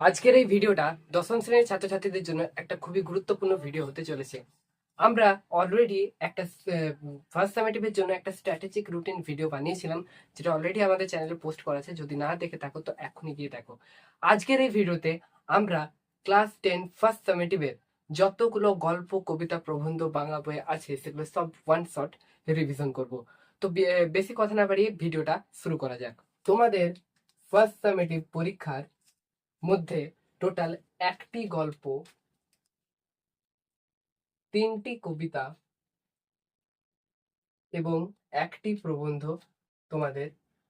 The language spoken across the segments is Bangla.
আজকের এই ভিডিওটা দশম শ্রেণীর ছাত্রছাত্রীদের জন্য একটা খুবই গুরুত্বপূর্ণ ভিডিও হতে চলেছে। আমরা অলরেডি একটা ফার্স্ট সামেটিভের জন্য একটা স্ট্র্যাটেজিক রুটিন ভিডিও বানিয়েছিলাম, যেটা অলরেডি আমাদের চ্যানেলে পোস্ট করা আছে। যদি না দেখে থাকো তো এখনই গিয়ে দেখো। আজকের এই ভিডিওতে আমরা ক্লাস 10 ফার্স্ট সামেটিভের যতগুলো গল্প, কবিতা, প্রবন্ধ বাংলা বইয়ে আছে সেগুলো সব ওয়ান শট রিভিশন করব। তো বেশি কথা না বাড়িয়ে ভিডিওটা শুরু করা যাক। তোমাদের ফার্স্ট সামেটিভ পরীক্ষার মধ্যে টোটাল একটি গল্প, 3টি কবিতা এবং একটি প্রবন্ধ তোমাদের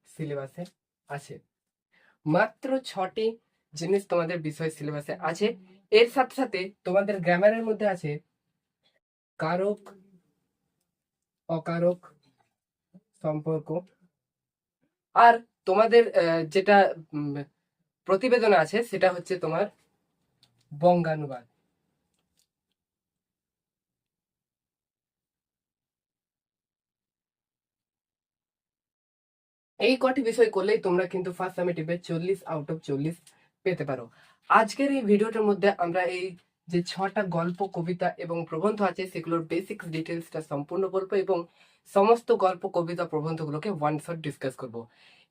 সিলেবাসে আছে। মাত্র 6টি জিনিস তোমাদের বিষয় সিলেবাসে আছে। এর সাথে সাথে তোমাদের গ্রামারের মধ্যে আছে কারক, অকারক, সম্পর্ক। আর তোমাদের যেটা প্রতিবেদন আছে সেটা হচ্ছে তোমার বঙ্গানুবাদ। এই কটি বিষয় করলেই তোমরা কিন্তু ফার্স্ট সামেটিভে 40 আউট অফ 40 পেতে পারো। আজকের এই ভিডিওটার মধ্যে আমরা এই যে 6টা গল্প, কবিতা এবং প্রবন্ধ আছে সেগুলোর বেসিক ডিটেলসটা সম্পূর্ণ বলবো এবং সমস্ত গল্প, কবিতা, প্রবন্ধগুলোকে ওয়ান শট ডিসকাস করব।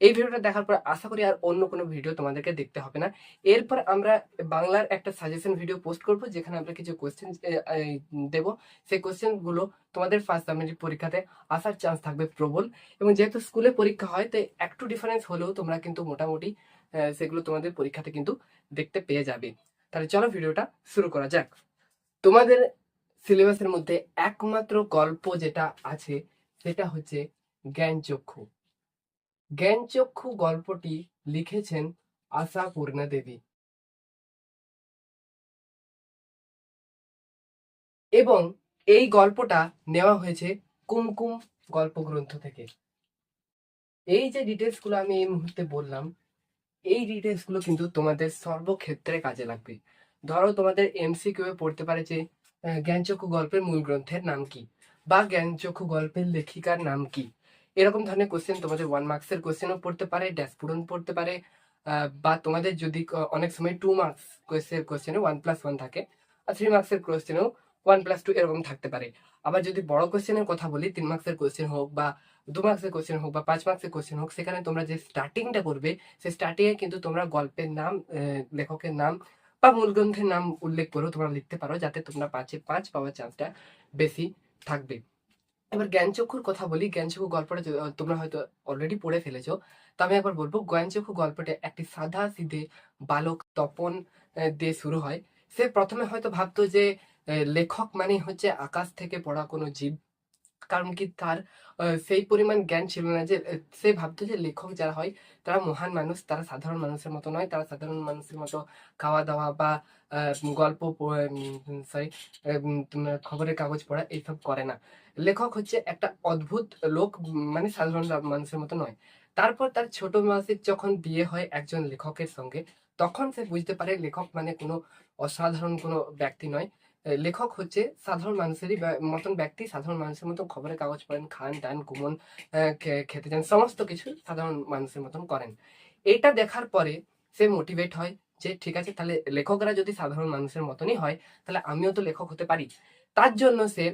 এই ভিডিওটা দেখার পর আশা করি আর অন্য কোনো ভিডিও তোমাদেরকে দেখতে হবে না। এরপর আমরা বাংলার একটা সাজেশন ভিডিও পোস্ট করব, যেখানে আমরা কিছু কোয়েশ্চেন দেব। সেই কোয়েশ্চেনগুলো তোমাদের ফার্স্ট সামেটিভ পরীক্ষাতে আসার চান্স থাকবে প্রবল। এবং যেহেতু স্কুলে পরীক্ষা হয় তাই একটু ডিফারেন্স হলেও তোমরা কিন্তু মোটামুটি সেগুলো তোমাদের পরীক্ষাতে কিন্তু দেখতে পেয়ে যাবে। তাহলে চলো ভিডিওটা শুরু করা যাক। তোমাদের সিলেবাসের মধ্যে একমাত্র গল্প যেটা আছে সেটা হচ্ছে জ্ঞানচক্ষু। জ্ঞানচক্ষু গল্পটি লিখেছেন আশাপূর্ণা দেবী এবং এই গল্পটা নেওয়া হয়েছে কুমকুম গল্পগ্রন্থ থেকে। এই যে ডিটেলস গুলো আমি এই মুহূর্তে বললাম, এই ডিটেলস গুলো কিন্তু তোমাদের সর্বক্ষেত্রে কাজে লাগবে। ধরো তোমাদের এমসিকিউ এ পড়তে পারে যে জ্ঞানচক্ষু গল্পের মূল গ্রন্থের নাম কি, বা জ্ঞানচক্ষু গল্পের লেখিকার নাম কি। এরকম ধরনের কোশ্চেন তোমাদের 1 মার্কসের কোশ্চেনও পড়তে পারে, ড্যাশ পূরণ পড়তে পারে, বা তোমাদের যদি অনেক সময় 2 মার্কস কোশ্চেনে 1+1 থাকে, আর 3 মার্কসের কোশ্চেনেও 1+2 এরকম থাকতে পারে। আবার যদি বড় কোশ্চেনের কথা বলি, 3 মার্কসের কোশ্চেন হোক বা 2 মার্কসের কোশ্চেন হোক বা 5 মার্কসের কোশ্চেন হোক, সেখানে তোমরা যে স্টার্টিংটা করবে সেই স্টার্টিং এ কিন্তু তোমরা গল্পের নাম, লেখকের নাম বা মূল গ্রন্থের নাম উল্লেখ করেও তোমরা লিখতে পারো, যাতে তোমরা 5-এ 5 পাওয়ার চান্সটা বেশি থাকবে। এবার জ্ঞানচক্ষুর কথা বলি। জ্ঞানচক্ষু গল্পটা তোমরা হয়তো অলরেডি পড়ে ফেলেছো, তো আমি একবার বলবো। জ্ঞানচক্ষু গল্পটা একটি সাদা সিধে বালক তপন দিয়ে শুরু হয়। সে প্রথমে হয়তো ভাবতো যে লেখক মানে হচ্ছে আকাশ থেকে পড়া কোনো জীব, কারণ কি তার সেই পরিমাণ জ্ঞান ছিল না যে সে ভাবতো যে লেখক যারা হয় তারা মহান মানুষ, তারা সাধারণ মানুষের মতো নয়, তারা সাধারণ মানুষের মতো খাওয়া দাওয়া বা গল্প, সরি, খবরের কাগজ পড়া এইসব করে না। লেখক হচ্ছে একটা অদ্ভুত লোক, মানে সাধারণ মানুষের মতো নয়। তারপর তার ছোট মাসির যখন বিয়ে হয় একজন লেখকের সঙ্গে, তখন সে বুঝতে পারে লেখক মানে কোনো অসাধারণ কোনো ব্যক্তি নয়। লেখক হচ্ছে সাধারণ মানুষেরই মতন ব্যক্তি, সাধারণ মানুষের মতন খবরের কাগজ পড়েন, খান টান, ঘুমন, খেতে যান, সমস্ত কিছু সাধারণ মানুষের মতন করেন। এটা দেখার পরে সে মোটিভেট হয় যে ঠিক আছে, তাহলে লেখকরা যদি সাধারণ মানুষের মতনই হয় তাহলে আমিও তো লেখক হতে পারি। তার জন্য সে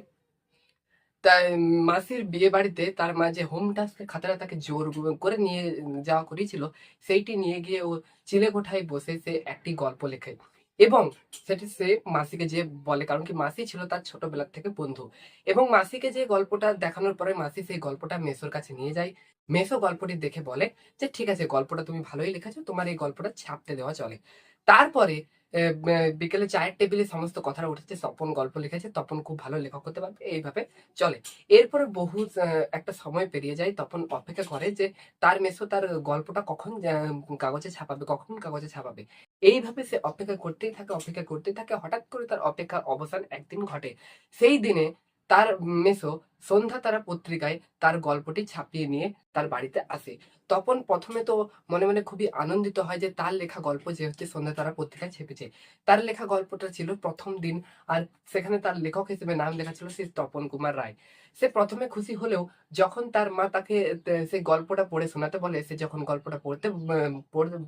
তার মাসির বিয়ে বাড়িতে তার মা যে হোম টাস্কের খাতাটা তাকে জোর করে নিয়ে যাওয়া করেছিল, সেইটি নিয়ে গিয়ে ও চিলে কোঠায় বসে সে একটি গল্প লেখে এবং সেটি সে মাসিকে যে বলে, কারণ কি মাসি ছিল তার ছোটবেলার থেকে বন্ধু। এবং মাসিকে যে গল্পটা দেখানোর পরে মাসি সেই গল্পটা মেসোর কাছে নিয়ে যায়। মেসো গল্পটি দেখে বলে যে ঠিক আছে, গল্পটা তুমি ভালোই লিখেছো, তোমার এই গল্পটা ছাপতে দেওয়া চলে। তারপরে বিকেলে চায়ের টেবিলে সমস্ত কথাটা উঠেছে, তপন গল্প লিখেছে, তপন খুব ভালো লেখক হতে পারবে, এইভাবে চলে। এরপরে বহু একটা সময় পেরিয়ে যায়, তখন অপেক্ষা করে যে তার মেসো তার গল্পটা কখন কাগজে ছাপাবে, কখন কাগজে ছাপাবে। এইভাবে সে অপেক্ষা করতেই থাকে, অপেক্ষা করতেই থাকে। হঠাৎ করে তার অপেক্ষার অবসান একদিন ঘটে। সেই দিনে তার মেসো সন্ধ্যা তারা পত্রিকায় তার গল্পটি ছাপিয়ে নিয়ে তার বাড়িতে আসে। তপন প্রথমে তো মনে মনে খুবই আনন্দিত হয় যে তার লেখা গল্প যে হচ্ছে সন্ধ্যা তারা পত্রিকায় ছেপেছে। তার লেখা গল্পটা ছিল প্রথম দিন, আর সেখানে তার লেখক হিসেবে নাম লেখা ছিল শ্রী তপন কুমার রায়। সে প্রথমে খুশি হলেও যখন তার মা তাকে সেই গল্পটা পড়ে শোনাতে বলে, সে যখন গল্পটা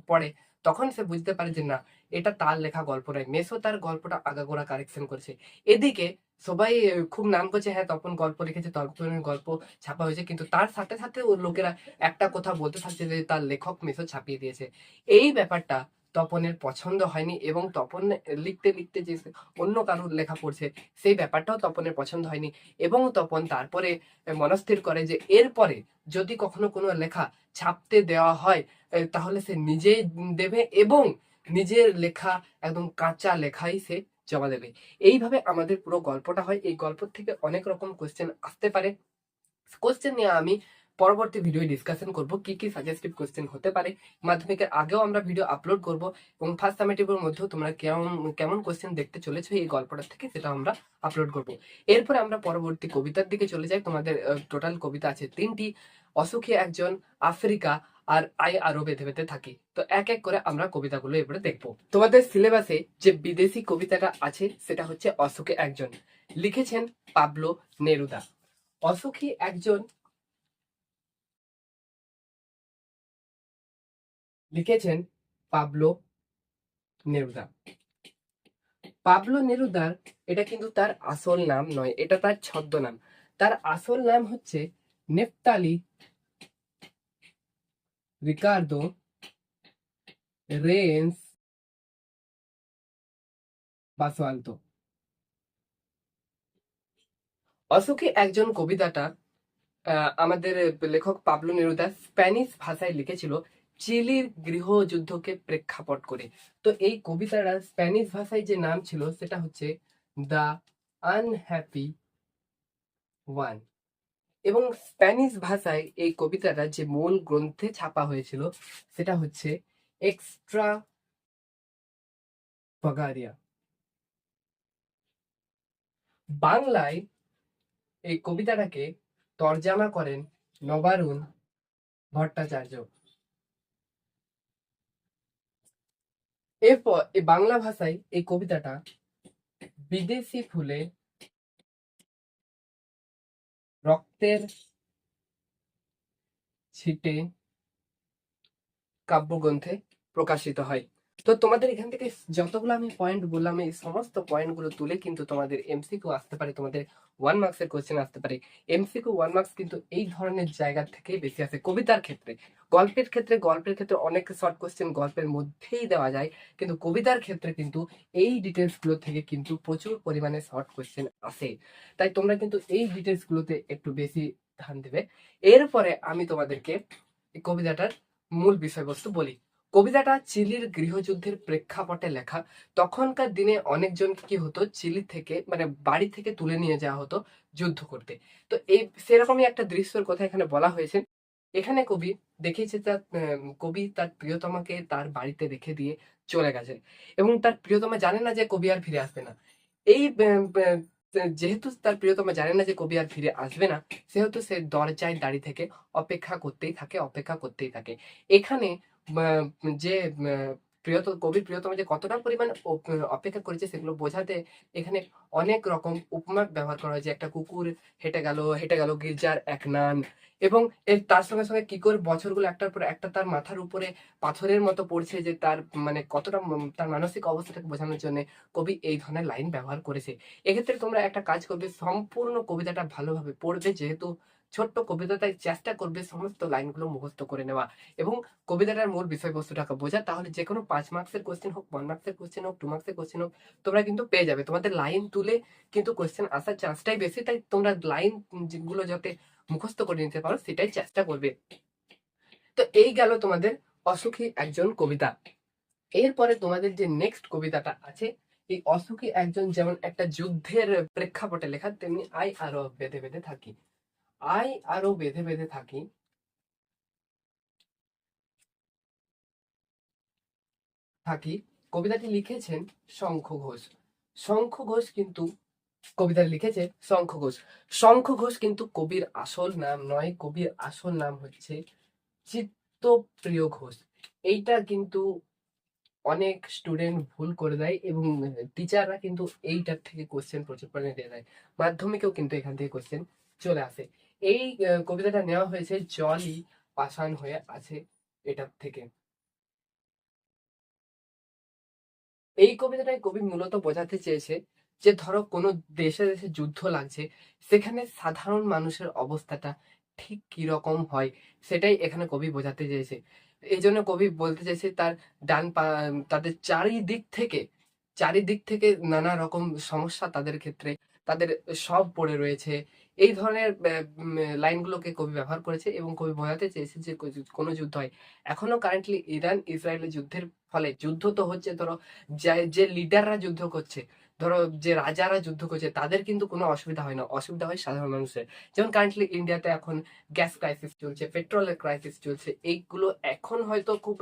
পড়ে তখন সে বুঝতে পারে যে না, এটা তার লেখা গল্প নয়, মেসো তার গল্পটা আগাগোড়া কারেকশন করেছে। এদিকে সবাই খুব নাম করছে, হ্যাঁ তপন গল্প লিখেছে, তপনের গল্প ছাপা হয়েছে, কিন্তু তার সাথে সাথে ও লোকেরা একটা কথা বলতে থাকছে যে তার লেখক মেসো ছাপিয়ে দিয়েছে। এই ব্যাপারটা তপনের পছন্দ হয়নি, এবং তপন লিখতে লিখতে যে অন্য কারোর লেখা পড়ছে সেই ব্যাপারটাও তপনের পছন্দ হয়নি। এবং তপন তারপরে মনস্থির করে যে এরপরে যদি কখনো কোনো লেখা ছাপতে দেওয়া হয় তাহলে সে নিজেই দেবে, এবং নিজের লেখা একদম কাঁচা লেখাই সে জমা দেবে। এইভাবে আমাদের পুরো গল্পটা হয়। এই গল্প থেকে অনেক রকম কোশ্চেন আসতে পারে। কোশ্চেন নিয়ে আমি পরবর্তী ভিডিও ডিসকাশন করব, কি কি সাজেস্টিভ কোশ্চেন হতে পারে। মাধ্যমিকের আগেও আমরা ভিডিও আপলোড করব, এবং ফার্স্ট সামেটিভের মধ্যেও তোমরা কেমন কেমন কোশ্চেন দেখতে চলেছো এই গল্পটা থেকে সেটা আমরা আপলোড করব। এরপরে আমরা পরবর্তী কবিতার দিকে চলে যাই। তোমাদের টোটাল কবিতা আছে 3টি। অসুখী একজন, আফ্রিকা, আর আই আরো বেঁধে বেঁধে থাকি। তো এক এক করে আমরা কবিতাগুলো এবারে দেখবো। তোমাদের সিলেবাসে যে বিদেশি কবিতাটা আছে সেটা হচ্ছে অসুখী একজন, লিখেছেন পাবলো নেরুদা। অসুখী একজন লিখেছেন পাবলো নেরুদা। পাবলো নেরুদার এটা কিন্তু তার আসল নাম নয়, এটা তার ছদ্মনাম। তার আসল নাম হচ্ছে নেফতালি রিকার্দো রেন্স বাসোয়ালতো। অসুখী একজন কবিতাটা আমাদের লেখক পাবলো নেরুদা স্প্যানিশ ভাষায় লিখেছিল চিলির গৃহযুদ্ধকে প্রেক্ষাপট করে। তো এই কবিতাটা স্প্যানিশ ভাষায় যে নাম ছিল সেটা হচ্ছে দ্য আনহ্যাপি ওয়ান। এবং স্প্যানিশ ভাষায় এই কবিতাটা যে মূল গ্রন্থে ছাপা হয়েছিল সেটা হচ্ছে এক্সট্রা ভাগারিয়া। বাংলায় এই কবিতাটাকে তরজামা করেন নবারুণ ভট্টাচার্য। এরপর এই বাংলা ভাষায় এই কবিতাটা বিদেশি ফুলে রক্তের ছিটে কাব্যগ্রন্থে প্রকাশিত হয়। তো তোমাদের এখান থেকে যতগুলো আমি পয়েন্ট বললাম এই সমস্ত পয়েন্টগুলো তুলে কিন্তু তোমাদের এমসিকিউ আসতে পারে, তোমাদের 1 মার্কসের কোশ্চেন আসতে পারে। এমসিকিউ 1 মার্কস কিন্তু এই ধরনের জায়গা থেকেই বেশি আসে কবিতার ক্ষেত্রে। গল্পের ক্ষেত্রে অনেক শর্ট কোশ্চেন গল্পের মধ্যেই দেওয়া যায়, কিন্তু কবিতার ক্ষেত্রে কিন্তু এই ডিটেলস গুলো থেকে কিন্তু প্রচুর পরিমাণে শর্ট কোশ্চেন আসে। তাই তোমরা কিন্তু এই ডিটেলস গুলোতে একটু বেশি ধ্যান দেবে। এরপরে আমি তোমাদেরকে এই কবিতাটার মূল বিষয়বস্তু বলি। কবিতাটা চিলির গৃহযুদ্ধের প্রেক্ষাপটে লেখা। তখনকার দিনে অনেকজনকে কি হতো, চিলি থেকে মানে বাড়ি থেকে তুলে নিয়ে যাওয়া হতো যুদ্ধ করতে। তো এই সেরকমই একটা দৃশ্যের কথা এখানে বলা হয়েছে। এখানে কবি দেখিয়েছে কবি তার প্রিয়তমাকে তার বাড়িতে রেখে দিয়ে চলে গেছে, এবং তার প্রিয়তমা জানে না যে কবি আর ফিরে আসবে না। এই যেহেতু তার প্রিয়তমা জানে না যে কবি আর ফিরে আসবে না, সেহেতু সে দরজায় দাঁড়িয়ে থেকে অপেক্ষা করতেই থাকে। এখানে যে কবির প্রিয়তমা যে কতটা পরিমাণ অপেক্ষা করেছে সেগুলো বোঝাতে এখানে অনেক রকম উপমা ব্যবহার করা হয়েছে। একটা কুকুর হেঁটে গেল গির্জার এক নান, এবং এর তার সঙ্গে সঙ্গে কি করে বছরগুলো একটার পর একটা তার মাথার উপরে পাথরের মতো পড়ছে, যে তার মানে কতটা তার মানসিক অবস্থাটাকে বোঝানোর জন্য কবি এই ধরনের লাইন ব্যবহার করেছে। এক্ষেত্রে তোমরা একটা কাজ করবে, সম্পূর্ণ কবিতাটা ভালোভাবে পড়বে, যেহেতু ছোট্ট কবিতা তাই চেষ্টা করবে সমস্ত লাইনগুলো মুখস্থ করে নেওয়া এবং কবিতাটার মূল বিষয়বস্তুটাকে বোঝা। তাহলে যে কোনো 5 মার্কসের কোশ্চেন হোক, 1 মার্কসের কোশ্চেন হোক, 2 মার্কসের কোশ্চেন হোক, তোমরা কিন্তু পেয়ে যাবে। তোমাদের লাইন তুলে কিন্তু কোশ্চেন আসার চান্সটাই বেশি, তাই তোমরা লাইন গুলো যাতে মুখস্থ করে নিতে পারো সেটাই চেষ্টা করবে। তো এই গেল তোমাদের অসুখী একজন কবিতা। এরপরে তোমাদের যে নেক্সট কবিতাটা আছে, এই অসুখী একজন যেমন একটা যুদ্ধের প্রেক্ষাপটে লেখা, তেমনি আই আরো বেঁধে বেঁধে থাকি। আই আরো বেঁধে বেঁধে থাকি থাকি কবিতাটি লিখেছেন শঙ্খ ঘোষ। শঙ্খ ঘোষ কিন্তু কবিতা লিখেছে শঙ্খ ঘোষ। শঙ্খ ঘোষ কিন্তু কবির আসল নাম নয়, কবির আসল নাম হচ্ছে চিত্তপ্রিয় ঘোষ। এইটা কিন্তু অনেক স্টুডেন্ট ভুল করে দেয়, এবং টিচাররা কিন্তু এইটার থেকে কোশ্চেন প্রচুর পরিমাণে দিয়ে দেয়। মাধ্যমিকেও কিন্তু এখান থেকে কোশ্চেন চলে আসে। এই কবিতাটা নেওয়া হয়েছে জলই পাষাণ হয়ে আছে এটার থেকে। এই কবিতাটায় কবি মূলত বোঝাতে চেয়েছে যে ধরো কোনো দেশে দেশে যুদ্ধ লাগছে, সেখানে সাধারণ মানুষের অবস্থাটা ঠিক কিরকম হয় সেটাই এখানে কবি বোঝাতে চেয়েছে। এই জন্য কবি বলতে চাইছে তার তাদের চারিদিক থেকে নানা রকম সমস্যা তাদের ক্ষেত্রে, তাদের সব পড়ে রয়েছে। এই ধরনের লাইনগুলোকে কবি ব্যবহার করেছে এবং কবি বোঝাতে চেয়েছে যে কোনো যুদ্ধ হয়, এখনো কারেন্টলি ইরান ইসরায়েলের যুদ্ধের ফলে যুদ্ধ তো হচ্ছে, ধরো যে লিডাররা যুদ্ধ করছে, ধরো যে রাজারা যুদ্ধ করছে, তাদের কিন্তু কোনো অসুবিধা হয় না, অসুবিধা হয় সাধারণ মানুষের। যেমন কারেন্টলি ইন্ডিয়াতে এখন গ্যাস ক্রাইসিস চলছে, পেট্রোলের ক্রাইসিস চলছে, এইগুলো এখন হয়তো খুব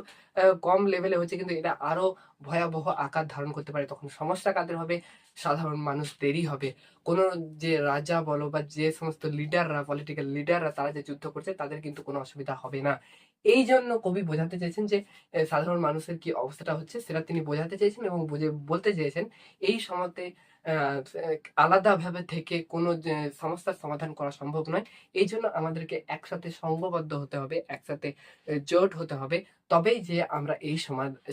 কম লেভেলে হচ্ছে, কিন্তু এটা আরো ভয়াবহ আকার ধারণ করতে পারে। তখন সমস্যা কাদের হবে? সাধারণ মানুষদেরই হবে। কোনো যে রাজা বলো বা যে সমস্ত লিডাররা, পলিটিক্যাল লিডাররা, তারা যে যুদ্ধ করছে তাদের কিন্তু কোনো অসুবিধা হবে না। এই জন্য কবি বোঝাতে চাইছেন যে সাধারণ মানুষের কি অবস্থাটা হচ্ছে সেটা তিনি বোঝাতে চেয়েছেন এবং বলতে চেয়েছেন এই সময়তে আহ, আলাদাভাবে থেকে কোনো যে সমস্যার সমাধান করা সম্ভব নয়। এই জন্য আমাদেরকে একসাথে সংঘবদ্ধ হতে হবে, একসাথে জোট হতে হবে, তবেই যে আমরা এই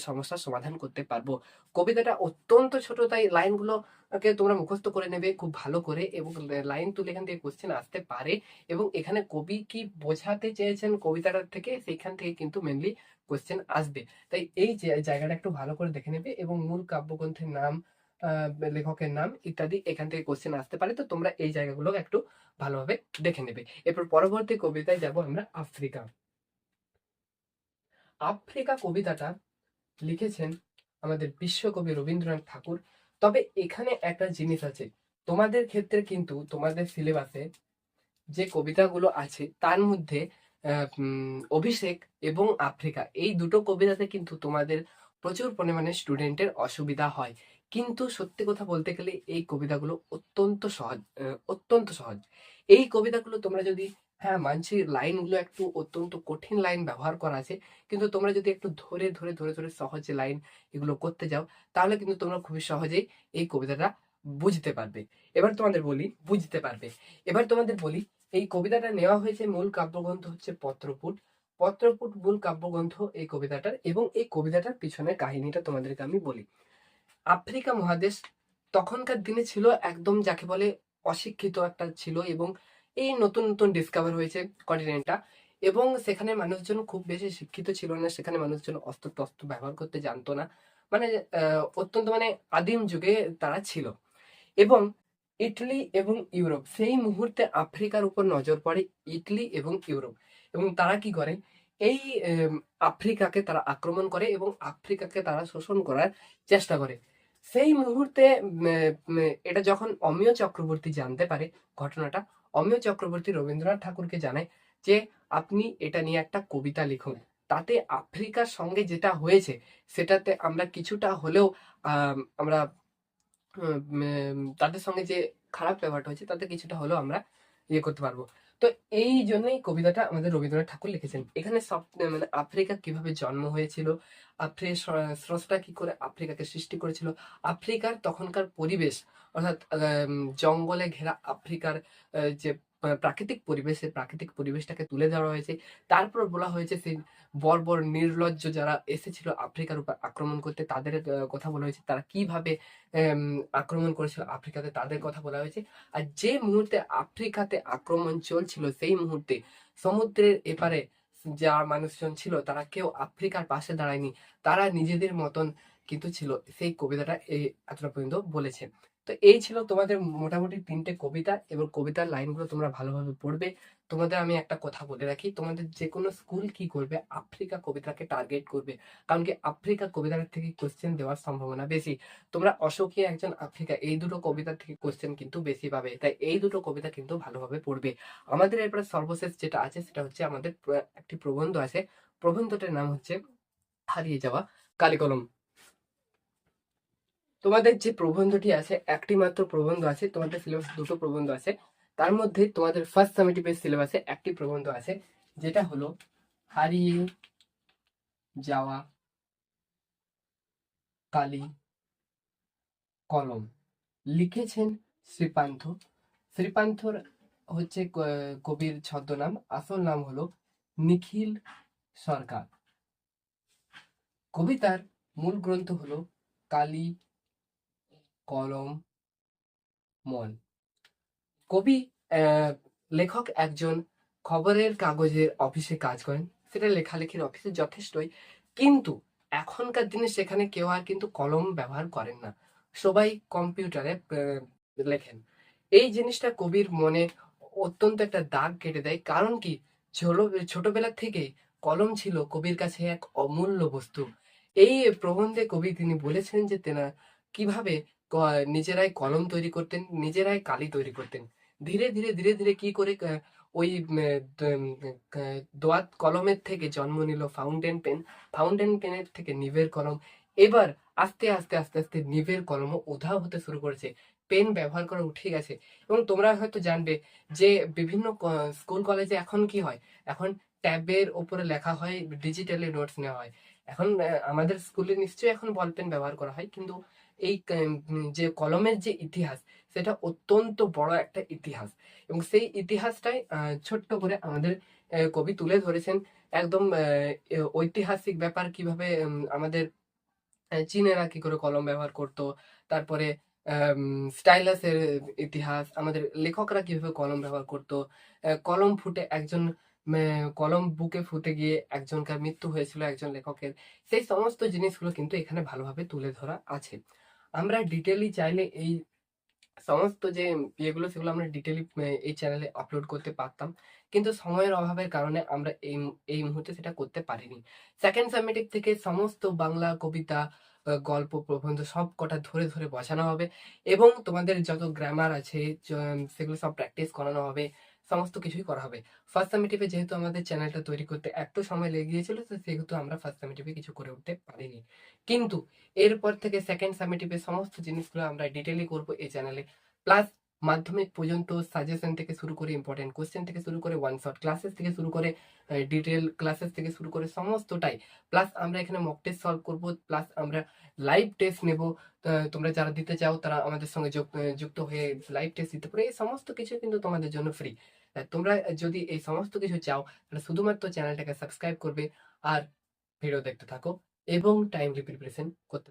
সমস্যার সমাধান করতে পারবো। কবিতাটা অত্যন্ত ছোট, তাই লাইনগুলোকে তোমরা মুখস্থ করে নেবে খুব ভালো করে, এবং লাইন তুলে এখান থেকে কোশ্চেন আসতে পারে। এবং এখানে কবি কি বোঝাতে চেয়েছেন কবিতাটার থেকে, সেইখান থেকে কিন্তু মেনলি কোশ্চেন আসবে। তাই এই যে জায়গাটা একটু ভালো করে দেখে নেবে, এবং মূল কাব্যগ্রন্থের নাম, আহ, লেখকের নাম ইত্যাদি এখান থেকে কোশ্চেন আসতে পারে। তো তোমরা এই জায়গাগুলো একটু ভালোভাবে দেখে নেবে। এরপর পরবর্তী কবিতায় যাব আমরা, আফ্রিকা। আফ্রিকা কবিতাটা লিখেছেন আমাদের বিশ্বকবি রবীন্দ্রনাথ ঠাকুর। তবে এখানে একটা জিনিস আছে, তোমাদের ক্ষেত্রে কিন্তু তোমাদের সিলেবাসে যে কবিতাগুলো আছে তার মধ্যে অভিষেক এবং আফ্রিকা, এই দুটো কবিতাতে কিন্তু তোমাদের প্রচুর পরিমাণে স্টুডেন্টের অসুবিধা হয়। কিন্তু সত্যি কথা বলতে গেলে এই কবিতাগুলো অত্যন্ত সহজ। এই কবিতাগুলো তোমরা যদি, হ্যাঁ মানছি লাইনগুলো একটু অত্যন্ত কঠিন লাইন ব্যবহার করা আছে, কিন্তু তোমরা যদি একটু ধরে ধরে ধরে ধরে সহজে লাইন এগুলো করতে যাও, তাহলে কিন্তু তোমরা খুবই সহজেই এই কবিতাটা বুঝতে পারবে। এবার তোমাদের বলি বুঝতে পারবে। এবার তোমাদের বলি, এই কবিতাটা নেওয়া হয়েছে, মূল কাব্যগ্রন্থ হচ্ছে পত্রপুট। পত্রপুট মূল কাব্যগ্রন্থ এই কবিতাটার, এবং এই কবিতাটার পিছনের কাহিনীটা তোমাদেরকে আমি বলি। আফ্রিকা মহাদেশ তখনকার দিনে ছিল একদম যাকে বলে অশিক্ষিত একটা ছিল, এবং এই নতুন নতুন ডিসকভার হয়েছে কন্টিনেন্টটা, এবং সেখানে মানুষজন খুব বেশি শিক্ষিত ছিল না, সেখানে মানুষজন অস্ত্র টস্ত্র ব্যবহার করতে জানতো না, মানে অত্যন্ত মানে আদিম যুগে তারা ছিল। এবং ইটালি এবং ইউরোপ সেই মুহূর্তে আফ্রিকার উপর নজর পড়ে, ইটালি এবং ইউরোপ, এবং তারা কি করে, এই আফ্রিকাকে তারা আক্রমণ করে এবং আফ্রিকাকে তারা শোষণ করার চেষ্টা করে। সেই মুহূর্তে এটা যখন অমিয় চক্রবর্তী জানতে পারে ঘটনাটা, অমিয় চক্রবর্তী রবীন্দ্রনাথ ঠাকুরকে জানায় যে আপনি এটা নিয়ে একটা কবিতা লিখুন, তাতে আফ্রিকার সঙ্গে যেটা হয়েছে সেটাতে আমরা কিছুটা হলেও আমরা তাদের সঙ্গে যে খারাপ ব্যবহারটা হয়েছে তাতে কিছুটা হলেও আমরা ইয়ে করতে পারবো। তো এই জন্যই কবিতাটা আমাদের রবীন্দ্রনাথ ঠাকুর লিখেছেন। এখানে সব মানে আফ্রিকা কিভাবে জন্ম হয়েছিল, স্রষ্টা কি করে আফ্রিকাকে সৃষ্টি করেছিল, আফ্রিকার তখনকার পরিবেশ, অর্থাৎ জঙ্গলে ঘেরা আফ্রিকার যে প্রাকৃতিক পরিবেশ, সেই প্রাকৃতিক পরিবেশটাকে তুলে ধরা হয়েছে। তারপর বলা হয়েছে সেই বর্বর নির্লজ্জ যারা এসেছিল আফ্রিকার উপর আক্রমণ করতে, তাদের কথা বলা হয়েছে, তারা কিভাবে আম, আক্রমণ করেছিল আফ্রিকাতে, তাদের কথা বলা হয়েছে। আর যে মুহূর্তে আফ্রিকাতে আক্রমণ চলছিল সেই মুহূর্তে সমুদ্রের এপারে যা মানুষজন ছিল তারা কেউ আফ্রিকার পাশে দাঁড়ায়নি, তারা নিজেদের মতন কিন্তু ছিল। সেই কবিতাটা এই এতটা পর্যন্ত বলেছে। তো এই ছিল তোমাদের মোটামুটি 3টে কবিতা, এবং কবিতার লাইনগুলো তোমরা ভালোভাবে পড়বে। তোমাদের আমি একটা কথা বলে রাখি, তোমাদের যে কোনো স্কুল কি করবে, আফ্রিকা কবিতাকে টার্গেট করবে, কারণ কি আফ্রিকা কবিতার থেকে কোশ্চেন দেওয়ার সম্ভাবনা বেশি। তোমরা অশোকী একজন আফ্রিকা, এই দুটো কবিতা থেকে কোশ্চেন কিন্তু বেশি পাবে, তাই এই দুটো কবিতা কিন্তু ভালোভাবে পড়বে। আমাদের এরপরে সর্বশেষ যেটা আছে সেটা হচ্ছে আমাদের একটি প্রবন্ধ আছে। প্রবন্ধটার নাম হচ্ছে হারিয়ে যাওয়া কালিকলম। তোমাদের যে প্রবন্ধটি আছে, একটি মাত্র প্রবন্ধ আছে, তোমাদের সিলেবাস দুটো প্রবন্ধ আছে, তার মধ্যে তোমাদের ফার্স্ট সামেটিভের সিলেবাসে একটি প্রবন্ধ আছে, যেটা হলো হারিয়ে যাওয়া কালি কলম। লিখেছেন শ্রীপান্থ। শ্রীপান্থর হচ্ছে কবির ছদ্মনাম, আসল নাম হলো নিখিল সরকার। কবিতার মূল গ্রন্থ হলো কালি কলম মন। কবি লেখক একজন খবরের কাগজের অফিসে কাজ করেন, সেটা লেখালেখির অফিসে যথেষ্টই, কিন্তু এখনকার দিনে সেখানে কেউ আর কিন্তু কলম ব্যবহার করেন না, সবাই কম্পিউটারে লেখেন। এই জিনিসটা কবির মনে অত্যন্ত একটা দাগ কেটে দেয়। কারণ কি, ছোটবেলা থেকে কলম ছিল কবির কাছে এক অমূল্য বস্তু। এই প্রবন্ধে কবি তিনি বলেছেন যে তেনা কিভাবে নিজেরাই কলম তৈরি করতেন, নিজেরাই কালি তৈরি করতেন। ধীরে ধীরে কি করে ওই দোয়াত কলমের থেকে জন্ম নিল ফাউন্টেন পেন, ফাউন্টেন পেনের থেকে নিভের কলম। এবার আস্তে আস্তে নিভের কলমও উধাও হতে শুরু করেছে, পেন ব্যবহার করা উঠে গেছে। এবং তোমরা হয়তো জানবে যে বিভিন্ন স্কুল কলেজে এখন কি হয়, এখন ট্যাবের ওপরে লেখা হয়, ডিজিটালি নোটস নেওয়া হয়। এখন আমাদের স্কুলে নিশ্চয়ই এখন বল পেন ব্যবহার করা হয়, কিন্তু এই যে কলমের যে ইতিহাস, সেটা অত্যন্ত বড় একটা ইতিহাস। এবং সেই ইতিহাসটাই ছোট্ট করে আমাদের কবি তুলে ধরেছেন। একদম ঐতিহাসিক ব্যাপার, কিভাবে আমাদের চীনেরা কি করে কলম ব্যবহার করতো, তারপরে স্টাইলাসের ইতিহাস, আমাদের লেখকরা কিভাবে কলম ব্যবহার করতো, কলম ফুটে একজন কলম বুকে ফুটে গিয়ে একজনকার মৃত্যু হয়েছিল একজন লেখকের। সেই সমস্ত জিনিসগুলো কিন্তু এখানে ভালোভাবে তুলে ধরা আছে। আমরা ডিটেলি চাইলে এই সমস্ত যে ইয়েগুলো সেগুলো আমরা ডিটেলি এই চ্যানেলে আপলোড করতে পারতাম, কিন্তু সময়ের অভাবের কারণে আমরা এই মুহূর্তে সেটা করতে পারিনি। সেকেন্ড সাবমিটিভ থেকে সমস্ত বাংলা কবিতা, গল্প, প্রবন্ধ সব কটা ধরে ধরে বসানো হবে, এবং তোমাদের যত গ্রামার আছে সেগুলো সব প্র্যাকটিস করানো হবে, সমস্ত কিছুই করা হবে। ফার্স্ট সাবমিটিভে যেহেতু আমাদের চ্যানেলটা তৈরি করতে একটু সময় লেগে গিয়েছিল, তো সেহেতু আমরা ফার্স্ট সাবমিটিভে কিছু করে উঠতে পারিনি। কিন্তু এরপর থেকে সেকেন্ড সাবমিটিভে সমস্ত জিনিসগুলো আমরা ডিটেলি করবো এই চ্যানেলে। প্লাস মাধ্যমিক পর্যন্ত সাজেশন থেকে শুরু করে, ইম্পর্টেন্ট কোশ্চেন থেকে শুরু করে, ওয়ান শট ক্লাসেস থেকে শুরু করে, ডিটেল ক্লাসেস থেকে শুরু করে সমস্তটাই। প্লাস আমরা এখানে মক টেস্ট সলভ করবো, প্লাস আমরা লাইভ টেস্ট নেব। তোমরা যারা দিতে চাও তারা আমাদের সঙ্গে যুক্ত হয়ে লাইভ টেস্ট দিতে পারো। এই সমস্ত কিছু কিন্তু তোমাদের জন্য ফ্রি। তোমরা যদি এই সমস্ত কিছু চাও, তাহলে শুধুমাত্র চ্যানেলটাকে সাবস্ক্রাইব করবে আর ভিডিও দেখতে থাকো এবং টাইমলি প্রিপারেশন করতে